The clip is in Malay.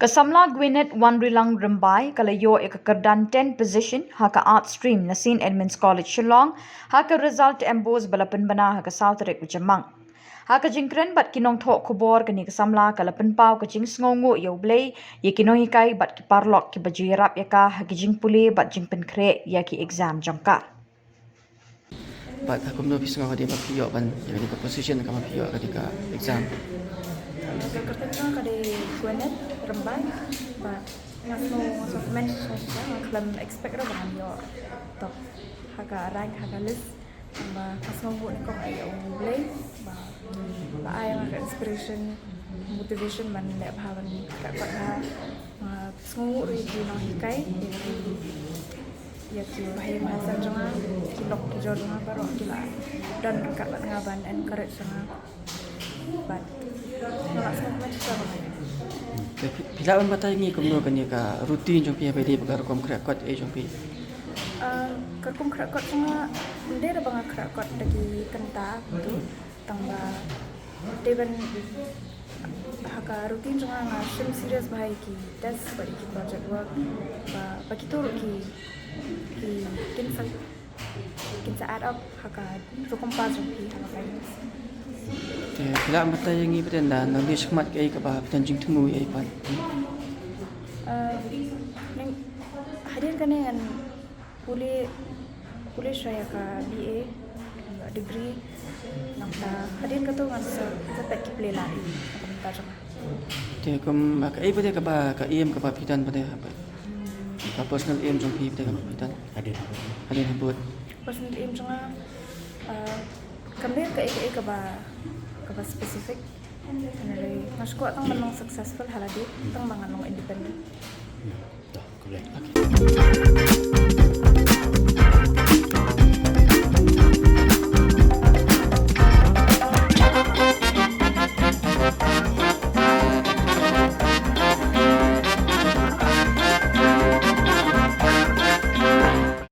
Kasamla Gwinnett Wanrilang Rambai kalayo ikakardan 10 position haka art stream na St. Edmunds College Shillong haka result embos balapan bana haka South Rek Ujamang. Haka jingkren bat kinong thok kubor kani kasamla kalapan pau kajing sngongo yo blay ye kinong hikai bat ki parlok ki baju yarap yaka haki jing puli bat jing penkre ya ki exam jangka. But aku menurut pisang dia mapiyo ban jadi ke position ka mapiyo ketika exam. Kerja kada Gwinnett Rambai, but ngaso men ngaklem expect ra ban yo top haga rank haga list ba ngaso bu ni ko ayo ulay ba ay nga inspiration motivation man le bhawan ka pa sngu ri di no hikai ya ki bahaya bahasa jangan kilok ki jorma baro kila dan ka ngaban encourage jangan but nggak semua sama. Pila ban batay ngi kumno kani ka routine jong pi pwede bagar kom krakot jong pi. Kerkum krakot semua dia ada banget krakot dari kenta tu tangga dewan haka rutin jangan ngasih serius bahaya ki test bagi ki project work bagi tu kita add up haka rukum pas jong pi haka kain. Pila ban batay ngi pwede na nang di skmat kay ka ba pwede jing tumu ay pan. Hadir kan yang boleh saya ke BA degree nakta hadir ka tu ngan sampai ki play lagi bentar sama. Te kum ka ay pwede ka ba ka aim ka ba pitan pwede ka personal aim jong pi pwede ka pitan. Hadir habut. Personal aim jangan kami ke ba spesifik. Jadi mas kuat tang menang successful haladi tang manganong independent. Okay.